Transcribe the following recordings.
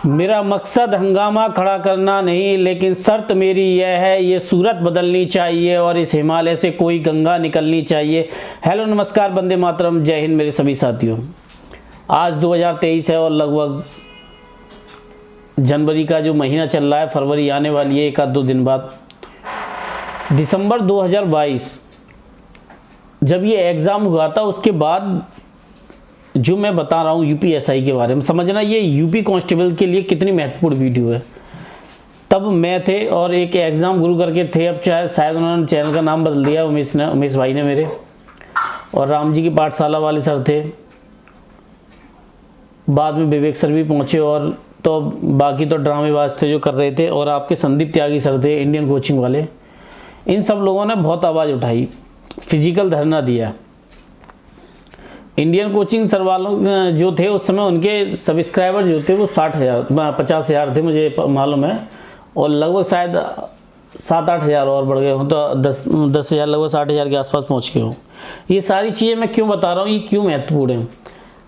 मेरा मकसद हंगामा खड़ा करना नहीं, लेकिन शर्त मेरी यह है, ये सूरत बदलनी चाहिए और इस हिमालय से कोई गंगा निकलनी चाहिए। हेलो नमस्कार, वंदे मातरम, जय हिंद मेरे सभी साथियों। आज 2023 है और लगभग जनवरी का जो महीना चल रहा है, फरवरी आने वाली है एक आध दो दिन बाद। दिसंबर 2022 जब ये एग्ज़ाम हुआ था, उसके बाद जो मैं बता रहा हूँ यूपीएसआई के बारे में, समझना ये यूपी कांस्टेबल के लिए कितनी महत्वपूर्ण वीडियो है। तब मैं थे और एक एग्ज़ाम गुरु करके थे, अब शायद उन्होंने चैनल का नाम बदल दिया, उमेश भाई ने मेरे, और राम जी की पाठशाला वाले सर थे। बाद में विवेक सर भी पहुँचे, और तो बाकी तो ड्रामेबाज थे जो कर रहे थे, और आपके संदीप त्यागी सर थे इंडियन कोचिंग वाले। इन सब लोगों ने बहुत आवाज़ उठाई, फिजिकल धरना दिया। इंडियन कोचिंग सर वालों जो थे उस समय, उनके सब्सक्राइबर जो थे वो 50,000 थे मुझे मालूम है, और लगभग शायद 7-8 हज़ार और बढ़ गए हों, तो 10,000 लगभग 60,000 के आसपास पहुंच गए हों। ये सारी चीज़ें मैं क्यों बता रहा हूँ, ये क्यों महत्वपूर्ण है।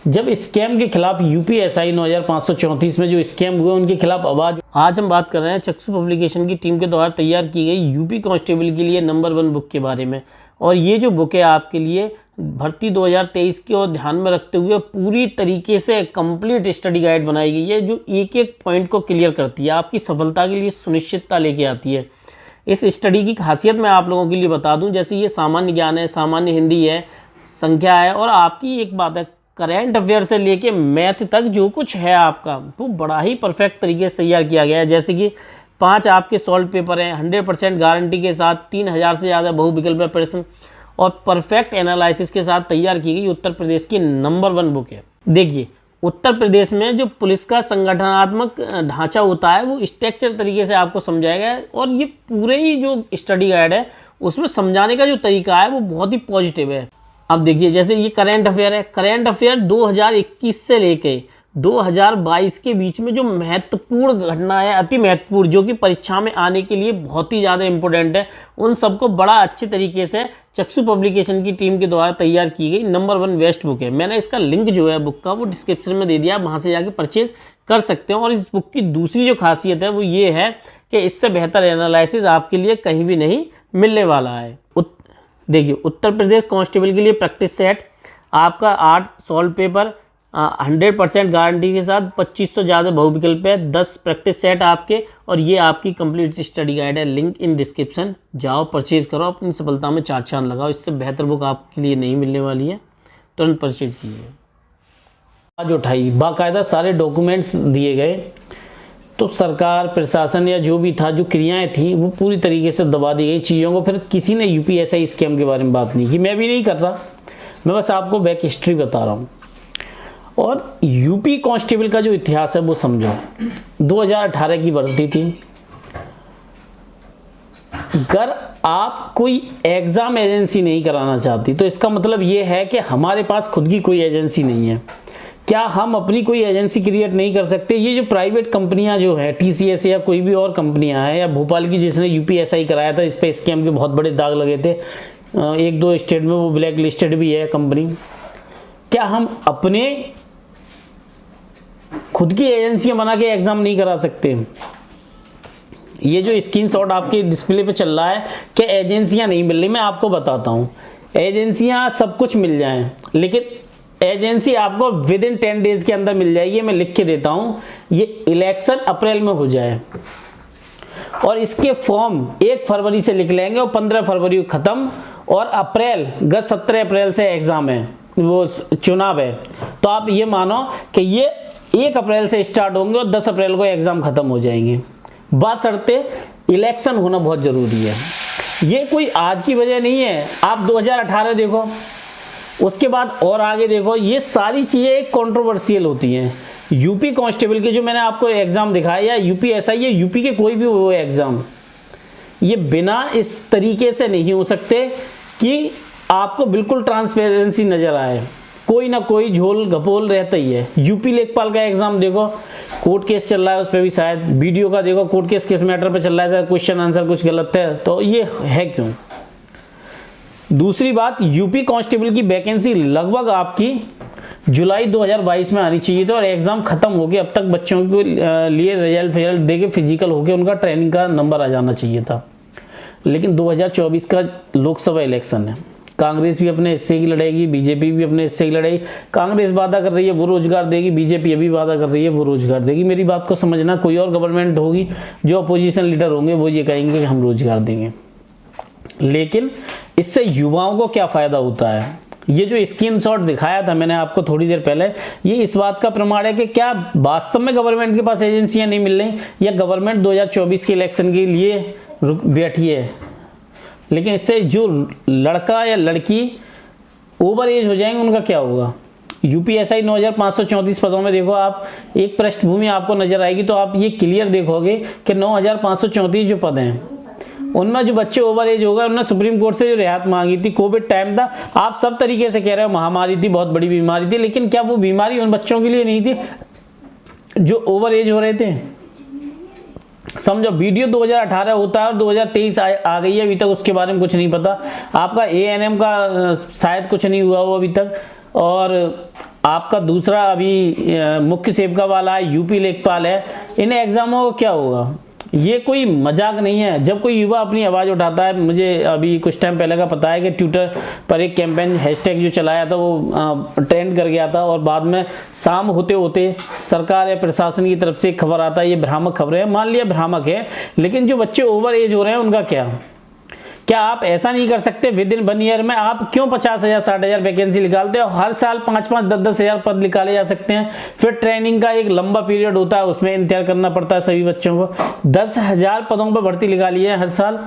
जब स्कैम के खिलाफ यूपीएसआई 9534 में जो स्कैम हुए, उनके खिलाफ आवाज़, आज हम बात कर रहे हैं चक्षु पब्लिकेशन की टीम के द्वारा तैयार की गई यूपी कांस्टेबल के लिए नंबर 1 बुक के बारे में। और ये जो बुक है आपके लिए भर्ती 2023 को ध्यान में रखते हुए पूरी तरीके से कंप्लीट स्टडी गाइड बनाई गई है, जो एक एक पॉइंट को क्लियर करती है, आपकी सफलता के लिए सुनिश्चितता लेके आती है। इस स्टडी की खासियत मैं आप लोगों के लिए बता दूं, जैसे ये सामान्य ज्ञान है, सामान्य हिंदी है, संख्या है, और आपकी एक बात है, करेंट अफेयर से लेके मैथ तक जो कुछ है आपका, वो बड़ा ही परफेक्ट तरीके से तैयार किया गया है। जैसे कि 5 आपके सॉल्व पेपर हैं 100% गारंटी के साथ, 3000 से ज़्यादा बहुविकल्पीय प्रश्न और परफेक्ट एनालिसिस के साथ तैयार की गई उत्तर प्रदेश की नंबर 1 बुक है। देखिए, उत्तर प्रदेश में जो पुलिस का संगठनात्मक ढांचा होता है, वो स्ट्रक्चर तरीके से आपको समझाएगा, और ये पूरे ही जो स्टडी गाइड है उसमें समझाने का जो तरीका है वो बहुत ही पॉजिटिव है। अब देखिए, जैसे ये करेंट अफेयर है, करेंट अफेयर 2021 से लेके 2022 के बीच में जो महत्वपूर्ण घटना है, अति महत्वपूर्ण, जो कि परीक्षा में आने के लिए बहुत ही ज़्यादा इंपॉर्टेंट है, उन सबको बड़ा अच्छे तरीके से चक्षु पब्लिकेशन की टीम के द्वारा तैयार की गई नंबर 1 बेस्ट बुक है। मैंने इसका लिंक जो है बुक का वो डिस्क्रिप्शन में दे दिया, वहाँ से जाके परचेज कर सकते हो। और इस बुक की दूसरी जो खासियत है वो ये है कि इससे बेहतर एनालिसिस आपके लिए कहीं भी नहीं मिलने वाला है। देखिए, उत्तर प्रदेश कांस्टेबल के लिए प्रैक्टिस सेट आपका 8 सॉल्व पेपर 100% गारंटी के साथ, 2500 ज़्यादा बहुविकल्प है, 10 प्रैक्टिस सेट आपके, और ये आपकी कंप्लीट स्टडी गाइड है। लिंक इन डिस्क्रिप्शन, जाओ परचेज करो, अपनी सफलता में 4 चांद लगाओ। इससे बेहतर बुक आपके लिए नहीं मिलने वाली है, तुरंत परचेज कीजिए। आज उठाई, बाकायदा सारे डॉक्यूमेंट्स दिए गए, तो सरकार प्रशासन या जो भी था, जो क्रियाएं थी, वो पूरी तरीके से दबा दी गई चीज़ों को। फिर किसी ने यूपीएसआई स्कैम के बारे में बात नहीं की, मैं भी नहीं कर रहा, मैं बस आपको बैक हिस्ट्री बता रहा हूँ। और यूपी कांस्टेबल का जो इतिहास है वो समझो। 2018 की भर्ती थी। अगर आप कोई एग्ज़ाम एजेंसी नहीं कराना चाहती, तो इसका मतलब ये है कि हमारे पास खुद की कोई एजेंसी नहीं है। क्या हम अपनी कोई एजेंसी क्रिएट नहीं कर सकते? ये जो प्राइवेट कंपनियां जो है, टीसीएस या कोई भी और कंपनियां हैं, या भोपाल की जिसने यूपीएसआई कराया था, इस पे स्कैम के बहुत बड़े दाग लगे थे, 1-2 स्टेट में वो ब्लैक लिस्टेड भी है कंपनी। क्या हम अपने खुद की एजेंसियां बना के एग्जाम नहीं करा सकते? ये जो स्क्रीनशॉट आपके डिस्प्ले पे चल रहा है कि एजेंसियां नहीं मिल रही, मैं आपको बताता हूँ। एजेंसियां सब कुछ मिल जाएं, लेकिन एजेंसी आपको विद इन 10 डेज के अंदर मिल जाएगी। मैं लिख के देता हूँ, ये इलेक्शन अप्रैल में हो जाए और इसके फॉर्म 1 फरवरी से लिख लेंगे और 15 फरवरी को ख़त्म, और अप्रैल, गत 17 अप्रैल से एग्ज़ाम है, वो चुनाव है, तो आप ये मानो कि ये 1 अप्रैल से स्टार्ट होंगे और 10 अप्रैल को एग्ज़ाम ख़त्म हो जाएंगे। बशर्ते इलेक्शन होना बहुत ज़रूरी है। ये कोई आज की वजह नहीं है। आप 2018 देखो, उसके बाद और आगे देखो, ये सारी चीज़ें एक कंट्रोवर्शियल होती हैं। यूपी कांस्टेबल के जो मैंने आपको एग्ज़ाम दिखाया, या यूपीएसआई, या यूपी के कोई भी वो एग्ज़ाम, ये बिना इस तरीके से नहीं हो सकते कि आपको बिल्कुल ट्रांसपेरेंसी नज़र आए। कोई ना कोई झोल घपोल रहता ही है। यूपी लेखपाल का एग्ज़ाम देखो, कोर्ट केस चल रहा है, उस पर भी शायद वीडियो का देखो, कोर्ट केस किस मैटर पे चल रहा है, क्वेश्चन आंसर कुछ गलत है, तो ये है क्यों? दूसरी बात, यूपी कांस्टेबल की वैकेंसी लगभग आपकी जुलाई 2022 में आनी चाहिए थी और एग्ज़ाम ख़त्म हो गए, अब तक बच्चों के लिए रिजल्ट दे के फिजिकल होके उनका ट्रेनिंग का नंबर आ जाना चाहिए था। लेकिन 2024 का लोकसभा इलेक्शन है, कांग्रेस भी अपने हिस्से की लड़ेगी, बीजेपी भी अपने हिस्से की लड़ेगी। कांग्रेस वादा कर रही है वो रोजगार देगी, बीजेपी अभी वादा कर रही है वो रोजगार देगी। मेरी बात को समझना, कोई और गवर्नमेंट होगी, जो अपोजिशन लीडर होंगे वो ये कहेंगे कि हम रोजगार देंगे। लेकिन इससे युवाओं को क्या फ़ायदा होता है? ये जो स्क्रीनशॉट दिखाया था मैंने आपको थोड़ी देर पहले, ये इस बात का प्रमाण है कि क्या वास्तव में गवर्नमेंट के पास एजेंसियां नहीं मिल रही, या गवर्नमेंट 2024 के इलेक्शन के लिए बैठी है। लेकिन इससे जो लड़का या लड़की ओवर एज हो जाएंगे उनका क्या होगा? यूपीएसआई 9534 पदों में देखो आप, एक पृष्ठभूमि आपको नजर आएगी तो आप ये क्लियर देखोगे कि 9534 जो पद हैं उनमें जो बच्चे ओवर एज होगा, उन्होंने सुप्रीम कोर्ट से जो रियायत मांगी थी। कोविड टाइम था, आप सब तरीके से कह रहे हो महामारी थी, बहुत बड़ी बीमारी थी, लेकिन क्या वो बीमारी उन बच्चों के लिए नहीं थी जो ओवर एज हो रहे थे? समझो, वीडियो 2018 होता है और 2023 आ गई है, अभी तक उसके बारे में कुछ नहीं पता। आपका एएनएम का शायद कुछ नहीं हुआ वो अभी तक, और आपका दूसरा अभी मुख्य सेवका वाला है, यूपी लेखपाल है, इन एग्जामों का क्या होगा? ये कोई मजाक नहीं है। जब कोई युवा अपनी आवाज़ उठाता है, मुझे अभी कुछ टाइम पहले का पता है कि ट्विटर पर एक कैंपेन हैशटैग जो चलाया था वो ट्रेंड कर गया था, और बाद में शाम होते होते सरकार या प्रशासन की तरफ से एक खबर आता है ये भ्रामक खबर है। मान लिया भ्रामक है, लेकिन जो बच्चे ओवर एज हो रहे हैं उनका क्या आप ऐसा नहीं कर सकते? विद इन 1 ईयर में आप क्यों 50,000 60,000 वैकेंसी निकालते हो? हर साल 5-5 10-10 हज़ार पद निकाले जा सकते हैं। फिर ट्रेनिंग का एक लंबा पीरियड होता है, उसमें इंतजार करना पड़ता है सभी बच्चों को। 10,000 पदों पर भर्ती निकाली है हर साल।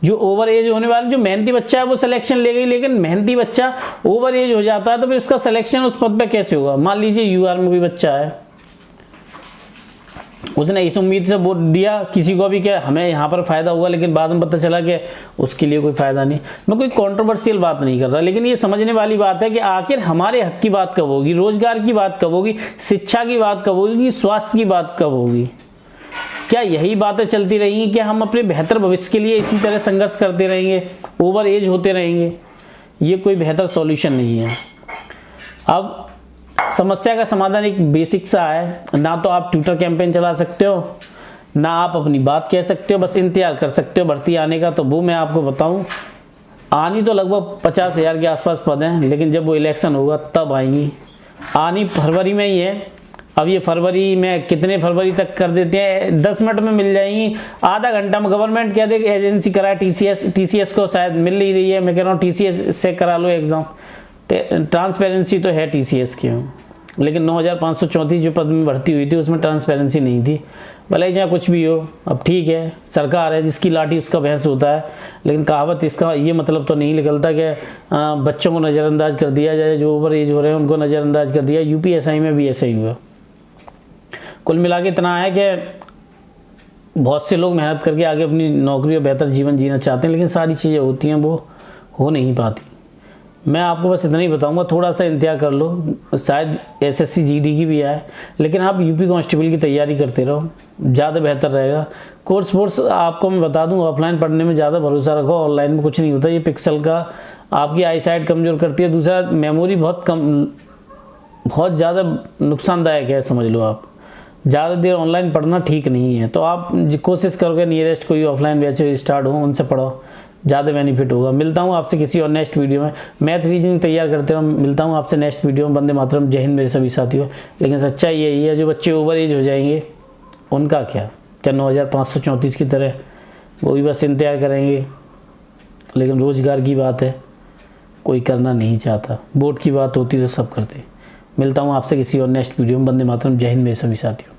जो ओवर एज होने वाले, जो मेहनती बच्चा है वो सिलेक्शन ले गई, लेकिन मेहनती बच्चा ओवर एज हो जाता है तो फिर उसका सिलेक्शन उस पद पर कैसे होगा? मान लीजिए यूआर में कोई बच्चा है, उसने इस उम्मीद से वोट दिया किसी को भी कि हमें यहाँ पर फायदा होगा, लेकिन बाद में पता चला कि उसके लिए कोई फायदा नहीं। मैं कोई कंट्रोवर्शियल बात नहीं कर रहा, लेकिन ये समझने वाली बात है कि आखिर हमारे हक की बात कब होगी, रोजगार की बात कब होगी, शिक्षा की बात कब होगी, स्वास्थ्य की बात कब होगी? क्या यही बातें चलती रहेंगी कि हम अपने बेहतर भविष्य के लिए इसी तरह संघर्ष करते रहेंगे, ओवर एज होते रहेंगे? ये कोई बेहतर सॉल्यूशन नहीं है। अब समस्या का समाधान एक बेसिक सा है, ना तो आप ट्विटर कैंपेन चला सकते हो, ना आप अपनी बात कह सकते हो, बस इंतजार कर सकते हो भर्ती आने का। तो वो मैं आपको बताऊं, आनी तो लगभग 50,000 के आसपास पद हैं, लेकिन जब वो इलेक्शन होगा तब आएंगी। आनी फरवरी में ही है। अब ये फरवरी में कितने फरवरी तक कर देते हैं, 10 मिनट में मिल जाएंगी, आधा घंटा में गवर्नमेंट कह दे कि एजेंसी कराए, टीसीएस को शायद मिल नहीं रही है। मैं कह रहा हूँ टीसीएस से करा लो एग्जाम, ट्रांसपेरेंसी तो है टीसीएस की, लेकिन 9534 जो पद में भर्ती हुई थी उसमें ट्रांसपेरेंसी नहीं थी। भले चाहे कुछ भी हो, अब ठीक है, सरकार है, जिसकी लाठी उसका भैंस होता है। लेकिन कहावत इसका ये मतलब तो नहीं निकलता कि बच्चों को नज़रअंदाज कर दिया जाए, जो ओवर एज हो रहे हैं उनको नज़रअंदाज कर दिया। यूपीएसआई में भी ऐसा ही हुआ। कुल मिला के इतना है कि बहुत से लोग मेहनत करके आगे अपनी नौकरी और बेहतर जीवन जीना चाहते हैं, लेकिन सारी चीज़ें होती हैं वो हो नहीं पाती। मैं आपको बस इतना ही बताऊंगा, थोड़ा सा इंतजार कर लो, शायद एसएससी जीडी की भी आए, लेकिन आप यूपी कांस्टेबल की तैयारी करते रहो, ज़्यादा बेहतर रहेगा। कोर्स आपको मैं बता दूं, ऑफलाइन पढ़ने में ज़्यादा भरोसा रखो, ऑनलाइन में कुछ नहीं होता। ये पिक्सल का आपकी आई साइट कमज़ोर करती है, दूसरा मेमोरी बहुत ज़्यादा नुकसानदायक है, समझ लो आप। ज़्यादा देर ऑनलाइन पढ़ना ठीक नहीं है, तो आप कोशिश करोगे नियरेस्ट कोई ऑफलाइन बैच स्टार्ट हो, उनसे पढ़ो, ज़्यादा बेनिफिट होगा। मिलता हूँ आपसे किसी और नेक्स्ट वीडियो में। मैथ रीजनिंग तैयार करते हो, मिलता हूँ आपसे नेक्स्ट वीडियो में। वंदे मातरम, जय हिंद मेरे सभी साथियों। लेकिन सच्चाई यही है, जो बच्चे ओवर एज हो जाएंगे उनका क्या 9534 की तरह वो भी बस इंतजार करेंगे। लेकिन रोज़गार की बात है, कोई करना नहीं चाहता। वोट की बात होती तो सब करते। मिलता हूँ आपसे किसी और नेक्स्ट वीडियो में। वंदे मातरम, जय हिंद मेरे सभी साथियों।